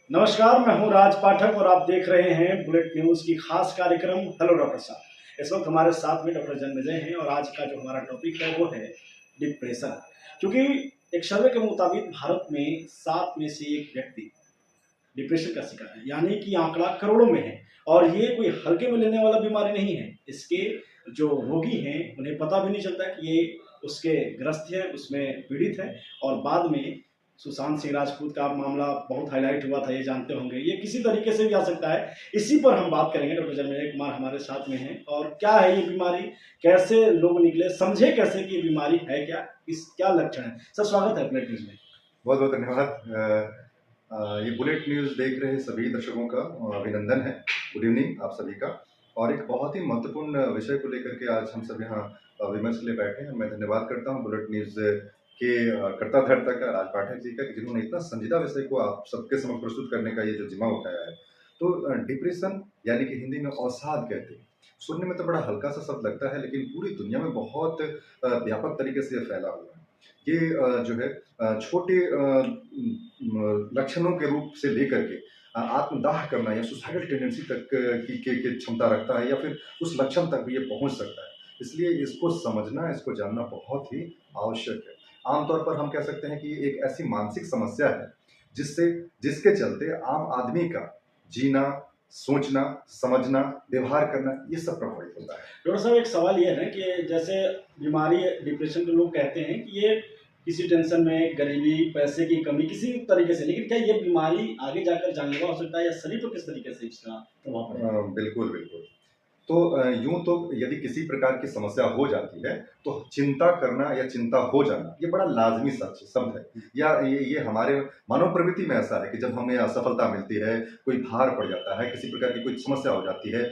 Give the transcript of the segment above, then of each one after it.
नमस्कार, मैं हूं राज पाठक और आप देख रहे हैं बुलेट न्यूज़ की खास कार्यक्रम हेलो डॉक्टर साहब। इस वक्त हमारे साथ में डॉक्टर जन्मेजय हैं और आज का जो हमारा टॉपिक है वो है डिप्रेशन। क्योंकि एक सर्वे के मुताबिक भारत में 7 में से 1 व्यक्ति डिप्रेशन का शिकार है, यानी कि आंकड़ा करोड़ों में है। और ये कोई हल्के में लेने वाला बीमारी नहीं है। इसके जो रोगी हैं उन्हें पता भी नहीं चलता कि ये उसके ग्रस्त है, उसमें पीड़ित है। और बाद में सुशांत सिंह राजपूत का मामला बहुत हाईलाइट हुआ था, ये जानते होंगे। ये किसी तरीके से भी आ सकता है, इसी पर हम बात करेंगे। डॉक्टर जन्मेजय कुमार हमारे साथ में हैं। और क्या है ये बीमारी, कैसे लोग निकले, समझे कैसे कि ये बीमारी है क्या, इस क्या लक्षण है। सर, स्वागत है बुलेट न्यूज में। बहुत बहुत धन्यवाद। ये बुलेट न्यूज़ देख रहे सभी दर्शकों का अभिनंदन है। गुड इवनिंग आप सभी का। और एक बहुत ही महत्वपूर्ण विषय को लेकर के आज हम सब यहाँ विमर्श के लिए बैठे हैं। मैं धन्यवाद करता हूँ बुलेट न्यूज़ के कर्ता धर्ता का, राज पाठक जी का, कि जिन्होंने इतना संजीदा विषय को आप सबके समक्ष प्रस्तुत करने का ये जो जिम्मा उठाया है। तो डिप्रेशन यानी कि हिंदी में अवसाद कहते हैं। सुनने में तो बड़ा हल्का सा शब्द लगता है, लेकिन पूरी दुनिया में बहुत व्यापक तरीके से ये फैला हुआ है। ये जो है छोटे लक्षणों के रूप से लेकर के आत्मदाह करना या सुसाइडल टेंडेंसी तक की क्षमता रखता है, या फिर उस लक्षण तक भी ये पहुंच सकता है। इसलिए इसको समझना, इसको जानना बहुत ही आवश्यक है। आमतौर पर हम कह सकते हैं कि ये एक ऐसी मानसिक समस्या है जिसके चलते आम आदमी का जीना, सोचना, समझना, व्यवहार करना, ये सब प्रभावित होता है। डॉक्टर साहब, एक सवाल ये है ना कि जैसे बीमारी डिप्रेशन के लोग कहते हैं कि ये किसी टेंशन में, गरीबी, पैसे की कमी, किसी तरीके से, लेकिन क्या ये बीमारी आगे जाकर जानलेवा हो सकता है या शरीर पर किस तरीके से इसका प्रभाव पड़ेगा? बिल्कुल बिल्कुल। तो यूं तो यदि किसी प्रकार की समस्या हो जाती है तो चिंता करना या चिंता हो जाना ये बड़ा लाजमी सच शब्द है। या ये हमारे मानव प्रवृत्ति में ऐसा है कि जब हमें असफलता मिलती है, कोई भार पड़ जाता है, किसी प्रकार की कोई समस्या हो जाती है,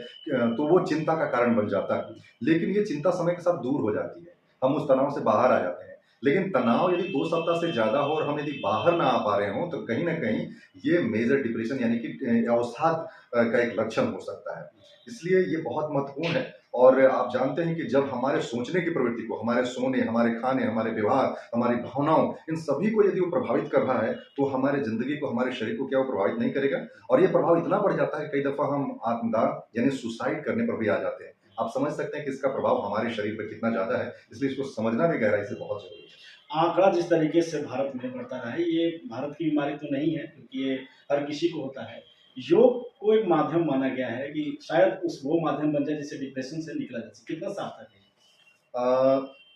तो वो चिंता का कारण बन जाता है। लेकिन ये चिंता समय के साथ दूर हो जाती है, हम उस तनाव से बाहर आ जाते हैं। लेकिन तनाव यदि 2 सप्ताह से ज्यादा हो और हम यदि बाहर ना आ पा रहे हो तो कहीं ना कहीं ये मेजर डिप्रेशन यानी कि अवसाद का एक लक्षण हो सकता है। इसलिए ये बहुत महत्वपूर्ण है। और आप जानते हैं कि जब हमारे सोचने की प्रवृत्ति को, हमारे सोने, हमारे खाने, हमारे व्यवहार, हमारी भावनाओं, इन सभी को यदि वो प्रभावित कर रहा है तो हमारे जिंदगी को, हमारे शरीर को क्या वो प्रभावित नहीं करेगा? और ये प्रभाव इतना बढ़ जाता है कई दफा हम आत्मदाह यानी सुसाइड करने पर भी आ जाते हैं। आप समझ सकते हैं कि इसका प्रभाव हमारे शरीर पर कितना ज्यादा है। इसलिए इसको समझना भी गहराई से बहुत जरूरी है। आंकड़ा जिस तरीके से भारत में बढ़ता रहा है, ये भारत की बीमारी तो नहीं है, क्योंकि ये हर किसी को होता है। योग को एक माध्यम माना गया है कि शायद उस वो माध्यम बन जाए जिससे डिप्रेशन से निकला जा सके। कितना सार्थक है?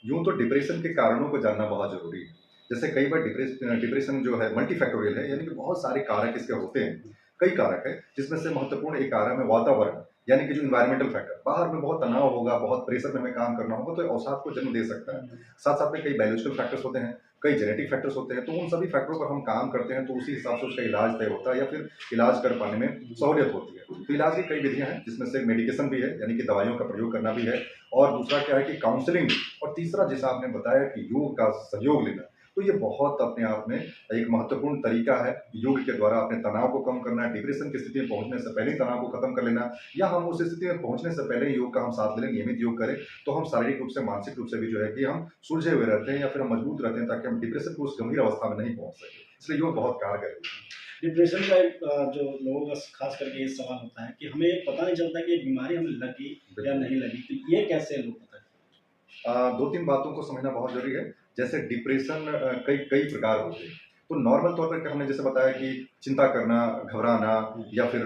यूं तो डिप्रेशन के कारणों को जानना बहुत जरूरी है। जैसे कई बार डिप्रेशन जो है मल्टीफैक्टोरियल है, यानी कि बहुत सारे कारक इसके होते हैं। कई कारक है जिसमें से महत्वपूर्ण एक कारक है वातावरण, यानी कि जो इन्वायरमेंटल फैक्टर। बाहर में बहुत तनाव होगा, बहुत प्रेशर में हमें काम करना होगा तो अवसाद को जन्म दे सकता है। साथ साथ में कई बायोलॉजिकल फैक्टर्स होते हैं, कई जेनेटिक फैक्टर्स होते हैं। तो उन सभी फैक्टरों पर हम काम करते हैं तो उसी हिसाब से उसका इलाज तय होता है या फिर इलाज कर पाने में सहूलियत होती है। तो इलाज की कई विधियां हैं जिसमें से मेडिकेशन भी है, यानी कि दवाइयों का प्रयोग करना भी है। और दूसरा क्या है कि काउंसलिंग। और तीसरा जैसा आपने बताया कि योग का सहयोग लेना, तो ये बहुत अपने आप में एक महत्वपूर्ण तरीका है। योग के द्वारा अपने तनाव को कम करना, डिप्रेशन की स्थिति में पहुंचने से पहले तनाव को खत्म कर लेना, या हम उस स्थिति में पहुंचने से पहले योग का हम साथ ले लें, नियमित योग करें, तो हम शारीरिक रूप से, मानसिक रूप से भी जो है कि हम सुलझे हुए रहते हैं या फिर हम मजबूत रहते हैं, ताकि हम डिप्रेशन को उस गंभीर अवस्था में नहीं पहुंच सके। इसलिए योग बहुत कारगर है। डिप्रेशन का एक जो लोगों का खास करके ये सवाल होता है कि हमें पता नहीं चलता कि ये बीमारी हमें लगी या नहीं लगी, तो ये कैसे लोग पता है? 2-3 बातों को समझना बहुत जरूरी है। जैसे डिप्रेशन कई कई प्रकार होते हैं। तो नॉर्मल तौर पर हमने जैसे बताया कि चिंता करना, घबराना या फिर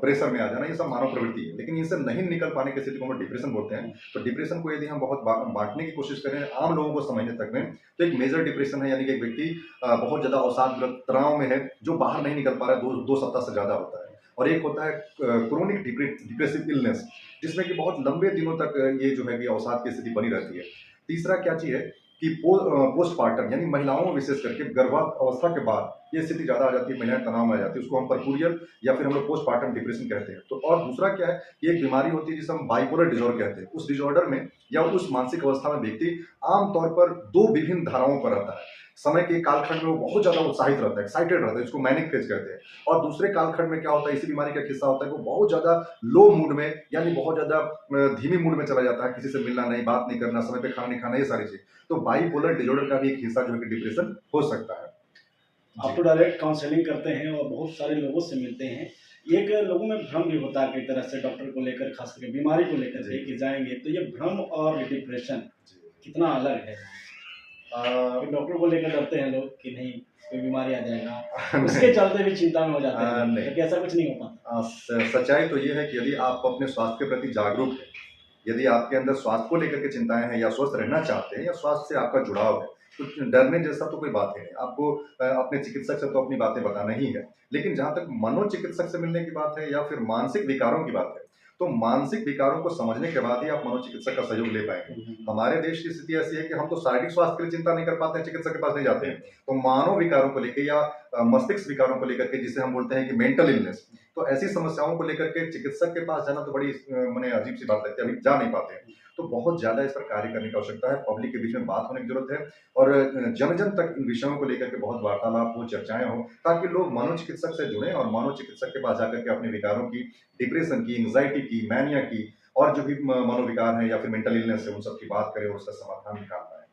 प्रेशर में आ जाना, ये सब मानव प्रवृत्ति है। लेकिन इनसे नहीं निकल पाने की स्थिति को हम डिप्रेशन बोलते हैं। तो डिप्रेशन को यदि हम बहुत बांटने की कोशिश करें आम लोगों को समझने तक में, तो एक मेजर डिप्रेशन है, यानी कि एक व्यक्ति बहुत ज्यादा अवसाद तनाव में है, जो बाहर नहीं निकल पा रहा है, 2 सप्ताह से ज्यादा होता है। और एक होता है क्रोनिक डिप्रेसिव इलनेस, जिसमें कि बहुत लंबे दिनों तक ये जो है कि अवसाद की स्थिति बनी रहती है। तीसरा क्या चीज है कि पोस्टपार्टम, यानी महिलाओं में विशेष करके गर्भावस्था के बाद ये स्थिति ज्यादा आ जाती है, महिलाएं तनाव में आ जाती है, उसको हम परक्यूरियल या फिर हम लोग पोस्टपार्टम डिप्रेशन कहते हैं। तो और दूसरा क्या है कि एक बीमारी होती है जिसे हम बाइपोलर डिसऑर्डर कहते हैं। उस डिसऑर्डर में या उस मानसिक अवस्था में व्यक्ति आमतौर पर 2 विभिन्न धाराओं पर रहता है। समय के कालखंड में वो बहुत ज्यादा उत्साहित रहता है, एक्साइटेड रहता है, इसको मैनिक फेज कहते हैं। और दूसरे कालखंड में क्या होता है, इसी बीमारी का किस्सा होता है, वो बहुत ज्यादा लो मूड में, यानी बहुत ज्यादा धीमी मूड में चला जाता है, किसी से मिलना नहीं, बात नहीं करना, समय पे खाना नहीं खाना, ये सारी चीज। तो बाइपोलर डिसऑर्डर का भी एक हिस्सा जो है कि डिप्रेशन हो सकता है। आप तो डायरेक्ट काउंसलिंग करते हैं और बहुत सारे लोगों से मिलते हैं। एक लोगों में भ्रम भी होता है कई तरह से डॉक्टर को लेकर, खास करके बीमारी को लेकर के जी। कि जाएँगे, तो ये भ्रम और डिप्रेशन जी। कितना अलग है? अ, कि डॉक्टर को लेकर डरते हैं लोग कि नहीं कोई बीमारी आ जाएगा, नहीं। उसके चलते भी चिंता में हो जाते हैं, नहीं। जबकि ऐसा कुछ नहीं हो पाता। सच्चाई तो ये है कि यदि आप अपने स्वास्थ्य के प्रति जागरूक हैं, यदि आपके अंदर स्वास्थ्य को लेकर के चिंताएं हैं या स्वस्थ रहना चाहते हैं या स्वास्थ्य से आपका जुड़ाव है, तो डरने जैसा तो कोई बात ही नहीं। आपको अपने चिकित्सक से तो अपनी बातें बताना ही है। लेकिन जहाँ तक मनोचिकित्सक से मिलने की बात है या फिर मानसिक विकारों की बात है, तो मानसिक विकारों को समझने के बाद ही आप मनोचिकित्सक का सहयोग ले पाएंगे। हमारे देश की स्थिति ऐसी है कि हम तो शारीरिक स्वास्थ्य के लिए चिंता नहीं कर पाते हैं, चिकित्सक के पास नहीं जाते हैं। तो मानव विकारों को लेकर या मस्तिष्क विकारों को लेकर के, जिसे हम बोलते हैं कि मेंटल इलनेस, तो ऐसी समस्याओं को लेकर के चिकित्सक के पास जाना तो बड़ी माने अजीब सी बात लगती है, अभी जा नहीं पाते हैं। तो बहुत ज्यादा इस पर कार्य करने की आवश्यकता है, पब्लिक के बीच में बात होने की जरूरत है और जन जन तक इन विषयों को लेकर के बहुत वार्तालाप हो, चर्चाएं हो, ताकि लोग मनोचिकित्सक से जुड़ें और मनोचिकित्सक के पास जाकर के अपने विकारों की, डिप्रेशन की, एंग्जाइटी की, मैनिया की और जो भी मनोविकार है या फिर मेंटल इलनेस है, उन सब की बात करें और उसका समाधान निकाल पाए।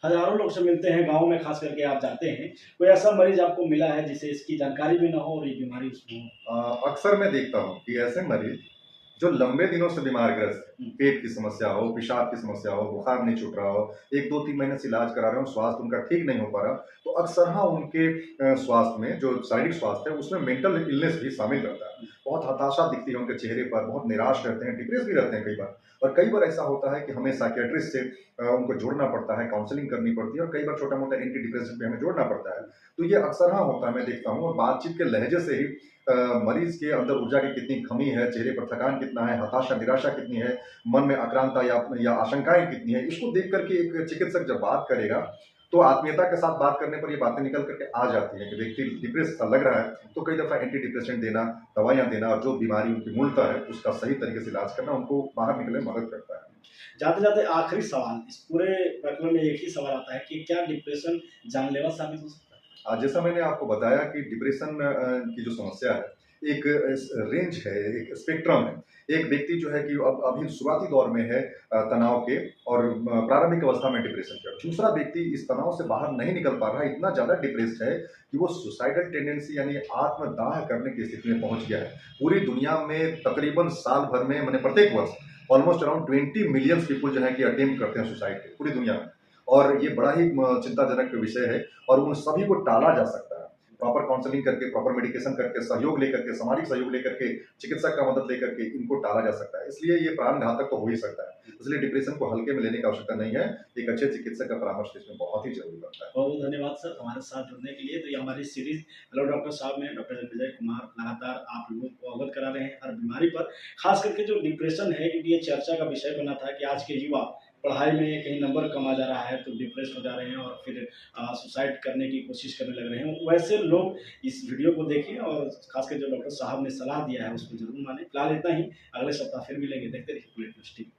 हज़ारों लोग से मिलते हैं, गाँव में खास करके आप जाते हैं, कोई ऐसा मरीज़ आपको मिला है जिसे इसकी जानकारी भी ना हो और ये बीमारी उसमें हो? अक्सर मैं देखता हूँ कि ऐसे मरीज जो लंबे दिनों से बीमार ग्रस्त हैं, पेट की समस्या हो, पेशाब की समस्या हो, बुखार नहीं छूट रहा हो, 1-2-3 महीने से इलाज करा रहे हो, स्वास्थ्य उनका ठीक नहीं हो पा रहा, तो अक्सर हाँ उनके स्वास्थ्य में, जो शारीरिक स्वास्थ्य है, उसमें मेंटल इलनेस भी शामिल रहता है। बहुत हताशा दिखती है उनके चेहरे पर, बहुत निराश रहते हैं, डिप्रेस भी रहते हैं कई बार। और कई बार ऐसा होता है कि हमें साइकियाट्रिस्ट से उनको जोड़ना पड़ता है, काउंसलिंग करनी पड़ती है और कई बार छोटा-मोटा एंटी डिप्रेसेंट भी हमें जोड़ना पड़ता है। तो ये अक्सर हाँ होता है, मैं देखता हूँ और बातचीत के लहजे से ही मरीज के अंदर ऊर्जा की कितनी कमी है, चेहरे पर थकान कितना है, हताशा, निराशा कितनी है, मन में आक्रांता या आशंकाएं कितनी है, इसको देख करके एक चिकित्सक जब बात करेगा, तो आत्मीयता के साथ बात करने पर ये बातें निकल करके आ जाती हैं कि व्यक्ति डिप्रेस सा लग रहा है, तो कई दफ़ा एंटी डिप्रेसेंट देना, दवाइयाँ देना और जो बीमारी उनकी मूलतः है, उसका सही तरीके से इलाज करना उनको बाहर निकलने में मदद करता है। जाते-जाते आखिरी सवाल, इस पूरे प्रकरण में एक ही सवाल आता है कि क्या डिप्रेशन जानलेवा साबित हो सकता है? जैसा मैंने आपको बताया कि डिप्रेशन की जो समस्या है, एक रेंज है, एक स्पेक्ट्रम है। एक व्यक्ति जो है कि अब अभी शुरुआती दौर में है तनाव के और प्रारंभिक अवस्था में डिप्रेशन का। दूसरा व्यक्ति इस तनाव से बाहर नहीं निकल पा रहा है, इतना ज़्यादा डिप्रेस्ड है कि वो सुसाइडल टेंडेंसी यानी आत्मदाह करने की स्थिति में पहुंच गया है। पूरी दुनिया में तकरीबन साल भर में माने प्रत्येक वर्ष ऑलमोस्ट अराउंड 20 मिलियन पीपल जो है कि अटेम्प्ट करते हैं सुसाइड के पूरी दुनिया में। और ये बड़ा ही चिंताजनक विषय है और उन सभी को टाला जा सकता है। प्रॉपर काउंसलिंग करके, प्रॉपर मेडिकेशन करके, सहयोग लेकर के, सामाजिक सहयोग लेकर के, चिकित्सक का मदद लेकर के इनको टाला जा सकता है। इसलिए ये प्राण घातक तो हो ही सकता है। इसलिए डिप्रेशन को हल्के में लेने की आवश्यकता नहीं है। एक अच्छे चिकित्सक का परामर्श इसमें बहुत ही जरूरी पड़ता है। बहुत-बहुत धन्यवाद सर हमारे साथ जुड़ने के लिए। तो ये हमारी सीरीज़ हेलो डॉक्टर साहब में डॉक्टर विजय कुमार लगातार आप लोगों को अवगत करा रहे हैं हर बीमारी पर। खास करके जो डिप्रेशन है, क्योंकि ये चर्चा का विषय बना था कि आज के युवा पढ़ाई में कहीं नंबर कम आ जा रहा है तो डिप्रेस हो जा रहे हैं और फिर सुसाइड करने की कोशिश करने लग रहे हैं। वैसे लोग इस वीडियो को देखें और खासकर जो डॉक्टर साहब ने सलाह दिया है उसको ज़रूर मानें। फिलहाल इतना ही, अगले सप्ताह फिर मिलेंगे। देखते रहिए बुलेटिन न्यूज़ टीवी।